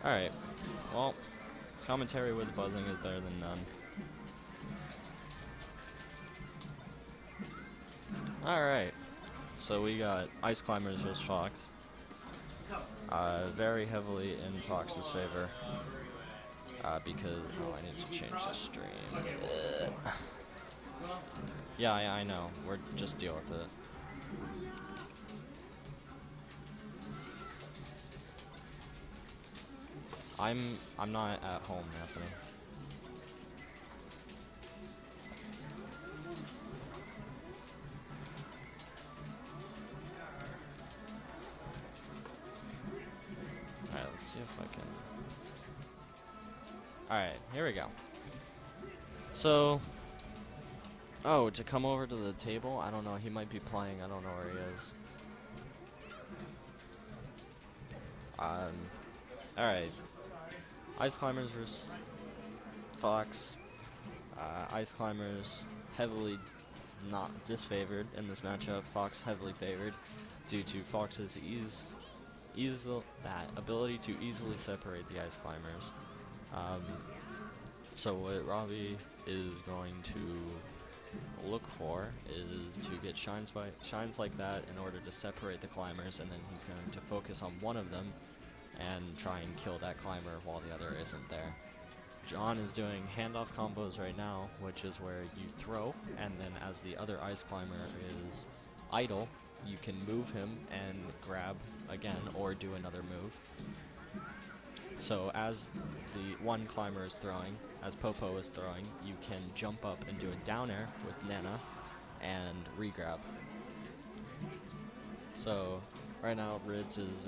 Alright. Well, commentary with buzzing is better than none. Alright. So we got Ice Climbers vs. Fox. Very heavily in Fox's favor. Because... Oh, I need to change the stream. Yeah, I know. We're just deal with it. I'm not at home, Anthony. Alright, let's see if I can... Alright, here we go. So... Oh, to come over to the table? I don't know, he might be playing, I don't know where he is. Alright. Ice Climbers versus Fox. Ice Climbers heavily not disfavored in this matchup. Fox heavily favored due to Fox's ability to easily separate the Ice Climbers. So what Robbie is going to look for is to get shines like that in order to separate the climbers, and then he's going to focus on one of them and try and kill that climber while the other isn't there. John is doing handoff combos right now, which is where you throw, and then as the other ice climber is idle, you can move him and grab again, or do another move. So as the one climber is throwing, as Popo is throwing, you can jump up and do a down air with Nana and re-grab. So right now Ridz is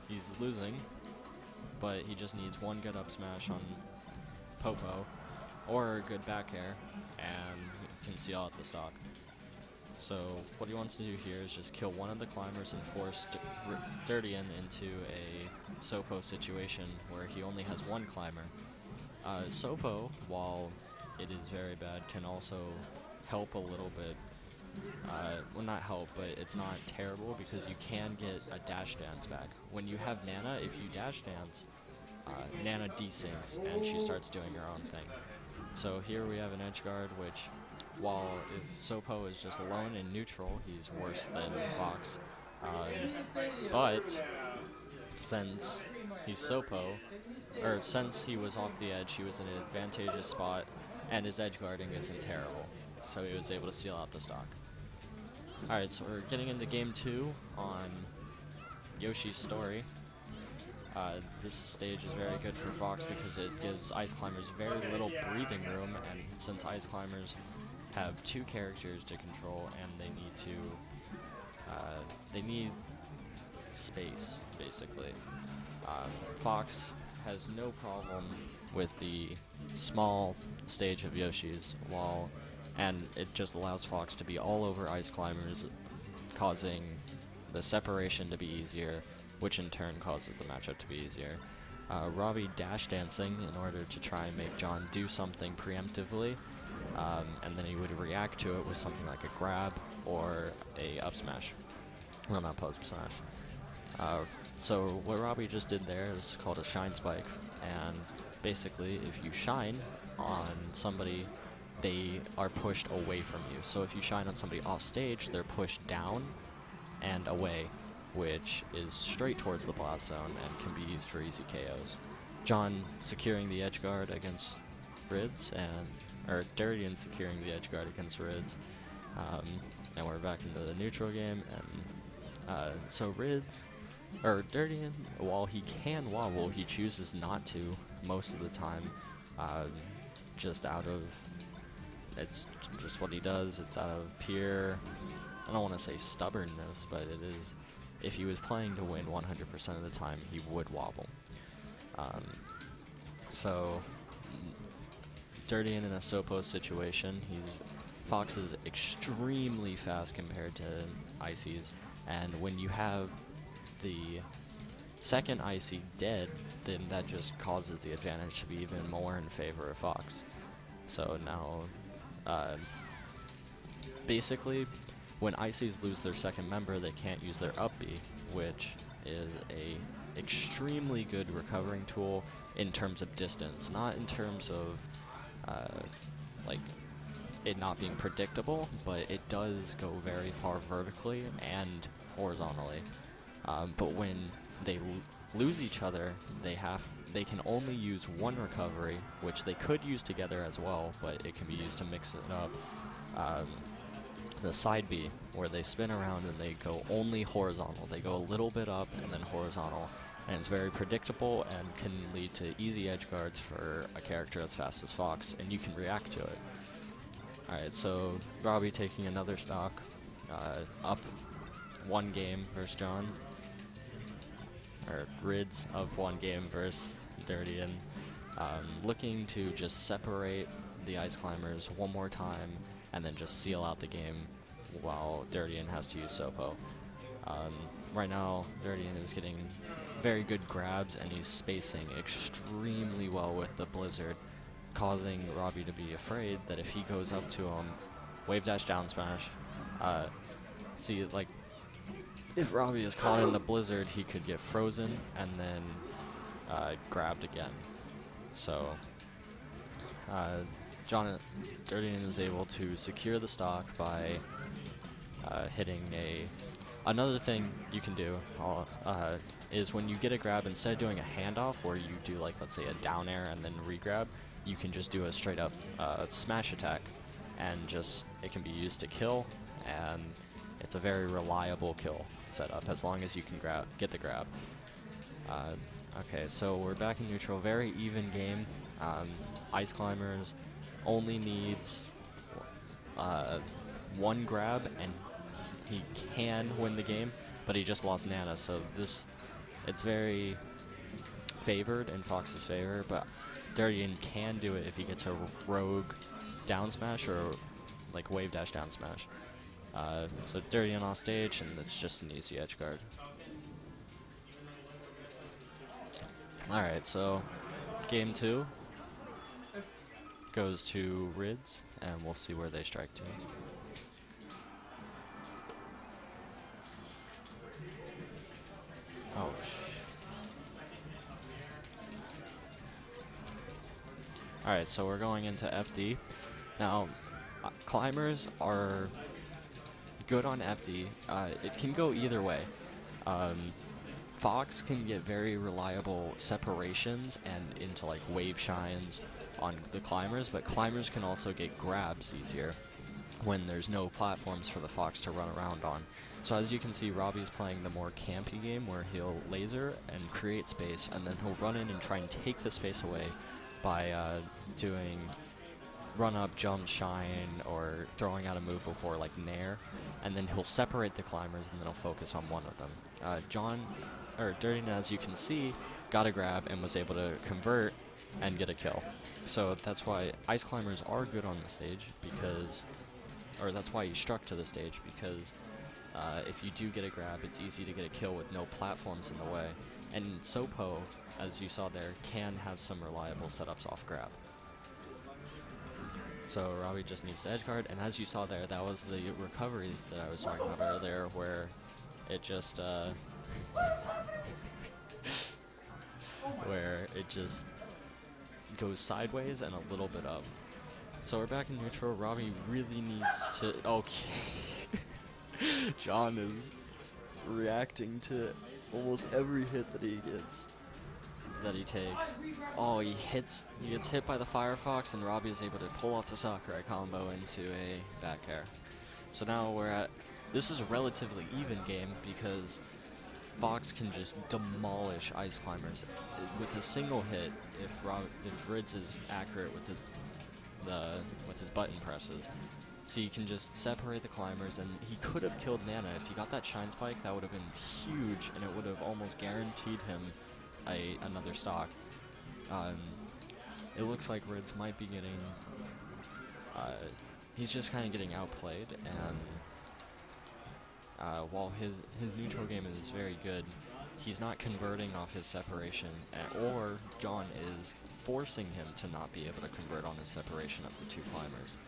he's losing, but he just needs one good up smash on Popo or a good back air, and he can seal out the stock. So what he wants to do here is just kill one of the climbers and force Derdian into a Sopo situation where he only has one climber. Sopo, while it is very bad, can also help a little bit. Well, not help, but it's not terrible because you can get a dash dance back. When you have Nana, if you dash dance, Nana desyncs and she starts doing her own thing. So here we have an edge guard, which, while if Sopo is just alone in neutral, he's worse than Fox. But since he's Sopo, or since he was off the edge, he was in an advantageous spot, and his edge guarding isn't terrible. So he was able to seal out the stock. Alright, so we're getting into game 2 on Yoshi's Story. This stage is very good for Fox because it gives Ice Climbers very little breathing room, and since Ice Climbers have 2 characters to control and they need space, basically. Fox has no problem with the small stage of Yoshi's, and it just allows Fox to be all over Ice Climbers, causing the separation to be easier, which in turn causes the matchup to be easier. Robbie dash dancing in order to try and make John do something preemptively, and then he would react to it with something like a grab or a up smash. Well, not post smash. So what Robbie just did there is called a shine spike, and basically if you shine on somebody, they are pushed away from you. So if you shine on somebody off stage, they're pushed down and away, which is straight towards the blast zone and can be used for easy KOs. John securing the edge guard against Ridz, or Derdian securing the edge guard against Ridz. And we're back into the neutral game, and so Derdian, while he can wobble, he chooses not to most of the time, just out of, it's just what he does. It's out of pure, I don't want to say stubbornness, but it is, if he was playing to win 100% of the time, he would wobble. So Derdian in a Sopo situation, Fox is extremely fast compared to Icy's, and when you have the second Icy dead, then that just causes the advantage to be even more in favor of Fox. So now, basically, when Icies lose their second member, they can't use their up B, which is a extremely good recovering tool in terms of distance, not in terms of like it not being predictable, but it does go very far vertically and horizontally. But when they lose each other, they can only use one recovery, which they could use together as well, but it can be used to mix it up. The side B, where they spin around and they go only horizontal. They go a little bit up and then horizontal, and it's very predictable and can lead to easy edge guards for a character as fast as Fox, and you can react to it. Alright, so Robbie taking another stock, up 1 game versus John, or Ridz up 1 game versus Derdian, looking to just separate the Ice Climbers one more time and then just seal out the game while Derdian has to use Sopo. Right now, Derdian is getting very good grabs and he's spacing extremely well with the Blizzard, causing Robbie to be afraid that if he goes up to him, wave dash down smash, see, like, if Robbie is caught in the Blizzard, he could get frozen and then grabbed again. So, Derdian is able to secure the stock by hitting a... Another thing you can do is when you get a grab, instead of doing a handoff where you do, like, let's say a down air and then re-grab, you can just do a straight up smash attack, and just it can be used to kill, and it's a very reliable kill setup as long as you can get the grab. Okay, so we're back in neutral, very even game. Ice Climbers only needs 1 grab and he can win the game, but he just lost Nana, so it's very favored in Fox's favor, but Derdian can do it if he gets a rogue down smash or like wave dash down smash. So Derdian off stage, and it's just an easy edge guard. Alright, so game 2 goes to Ridz, and we'll see where they strike to. Oh, Alright, so we're going into FD. Now, climbers are good on FD. It can go either way. Fox can get very reliable separations and into like wave shines on the climbers, but climbers can also get grabs easier when there's no platforms for the Fox to run around on. So as you can see, Robbie's playing the more campy game where he'll laser and create space, and then he'll run in and try and take the space away by doing run up, jump, shine, or throwing out a move before like Nair, and then he'll separate the climbers and then he'll focus on one of them. Derdian, as you can see, got a grab and was able to convert and get a kill. So that's why Ice Climbers are good on the stage, because, or that's why you struck to the stage, because if you do get a grab, it's easy to get a kill with no platforms in the way. And Sopo, as you saw there, can have some reliable setups off grab. So Robbie just needs to edge guard, and as you saw there, that was the recovery that I was talking about earlier, where it just goes sideways and a little bit up. So we're back in neutral. Robbie really needs to... Okay. John is reacting to almost every hit that he gets, that he takes. Oh, he gets hit by the Firefox, and Robbie is able to pull off the Sakurai combo into a back air. So now this is a relatively even game because Fox can just demolish Ice Climbers with a single hit if Ridz is accurate with his button presses. So you can just separate the climbers, and he could have killed Nana. If he got that Shine Spike, that would have been huge, and it would have almost guaranteed him another stock. It looks like Ridz might be getting... he's just kind of getting outplayed, and while his neutral game is very good, he's not converting off his separation, or John is forcing him to not be able to convert on his separation of the two climbers.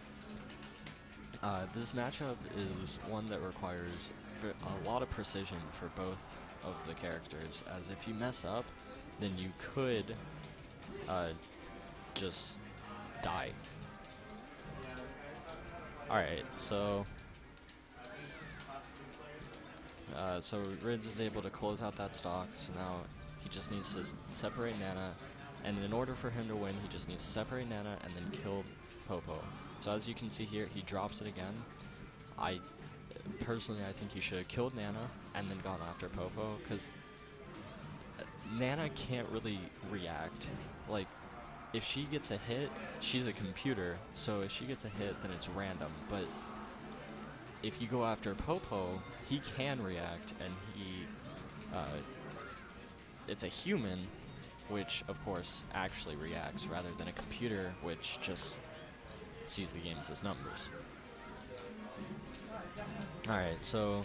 This matchup is one that requires a lot of precision for both of the characters, as if you mess up, then you could just die. Alright, so Ridz is able to close out that stock, so now he just needs to separate Nana, and in order for him to win, he just needs to separate Nana and then kill Popo. So as you can see here, he drops it again. Personally, I think he should have killed Nana and then gone after Popo, because Nana can't really react. Like, if she gets a hit, she's a computer, so if she gets a hit, then it's random. But if you go after Popo, he can react, and it's a human, which, of course, actually reacts, rather than a computer, which just sees the games as numbers. Alright, so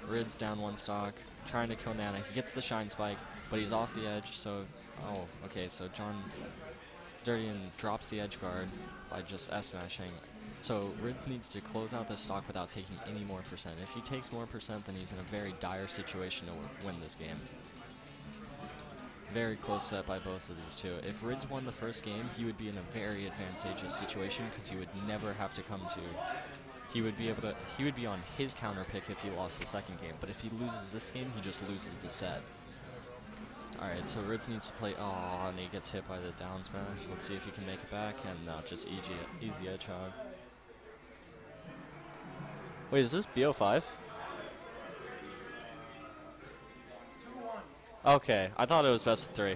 Ridz down one stock, trying to kill Nana. He gets the Shine Spike, but he's off the edge, so... Oh, okay, so Derdian drops the edge guard by just S-smashing. So Ridz needs to close out this stock without taking any more percent. If he takes more percent, then he's in a very dire situation to win this game. Very close set by both of these two. If Ridz won the first game, he would be in a very advantageous situation because he would never have to come to... He would be on his counter pick if he lost the second game, but if he loses this game, he just loses the set. Alright, so Ridz needs to play... Oh, and he gets hit by the down smash. Let's see if he can make it back, and just easy edge hog. Wait, is this BO5? Okay, I thought it was best of 3.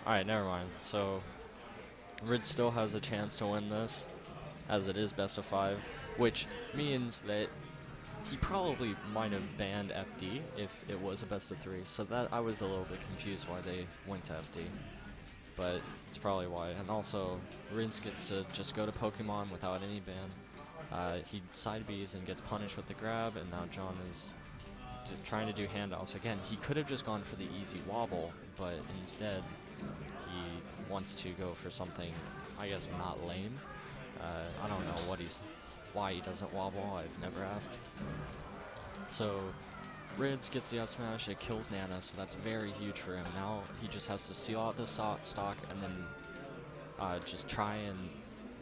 Alright, never mind. So, Ridz still has a chance to win this, as it is best of 5, which means that he probably might have banned FD if it was a best of 3, so that I was a little bit confused why they went to FD, but it's probably why. And also, Ridz gets to just go to Pokemon without any ban. He side Bs and gets punished with the grab, and now John is trying to do handoffs. Again, he could have just gone for the easy wobble, but instead he wants to go for something, I guess, not lame. I don't know why he doesn't wobble, I've never asked. So Ridz gets the up smash, it kills Nana, so that's very huge for him. Now he just has to seal out the stock and then just try and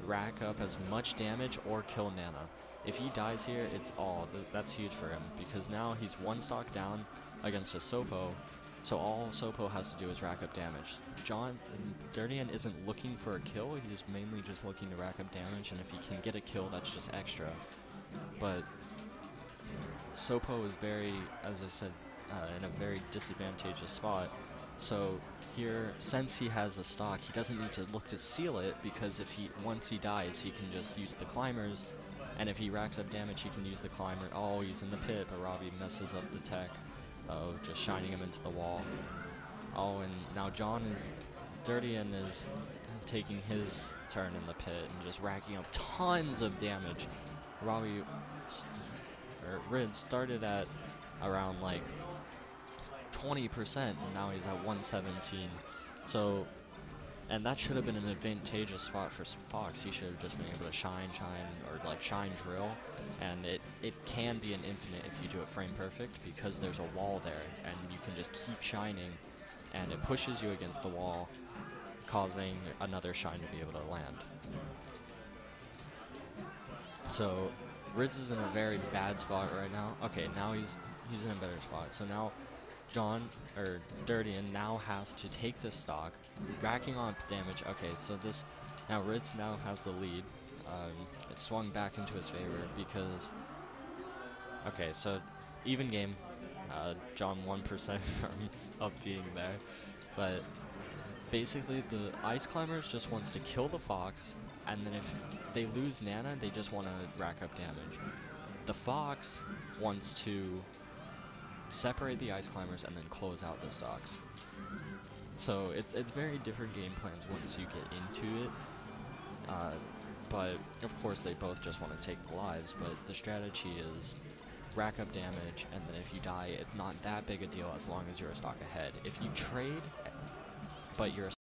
rack up as much damage or kill Nana. If he dies here, that's huge for him, because now he's one stock down against a Sopo, so all Sopo has to do is rack up damage. Derdian isn't looking for a kill, he's mainly just looking to rack up damage, and if he can get a kill, that's just extra. But Sopo is very, as I said, in a very disadvantageous spot, so here, since he has a stock, he doesn't need to look to seal it, because once he dies, he can just use the climbers, and if he racks up damage, he can use the climber. Oh, he's in the pit, but Robbie messes up the tech of just shining him into the wall. Oh, and now Derdian is taking his turn in the pit and just racking up tons of damage. Ridz started at around like 20%, and now he's at 117. So, and that should have been an advantageous spot for Fox. He should have just been able to shine, or like shine drill, and it can be an infinite if you do it frame perfect, because there's a wall there, and you can just keep shining, and it pushes you against the wall, causing another shine to be able to land. So Ridz is in a very bad spot right now. Okay, now he's in a better spot. So now Derdian now has to take this stock, racking on damage. Okay, so now Ridz now has the lead. It swung back into his favor because, okay, so even game, John 1% from up being there, but basically the Ice Climbers just wants to kill the Fox, and then if they lose Nana, they just want to rack up damage. The Fox wants to separate the Ice Climbers and then close out the stocks. So it's very different game plans once you get into it. But of course they both just want to take the lives, but the strategy is rack up damage, and then if you die, it's not that big a deal as long as you're a stock ahead. If you trade, but you're a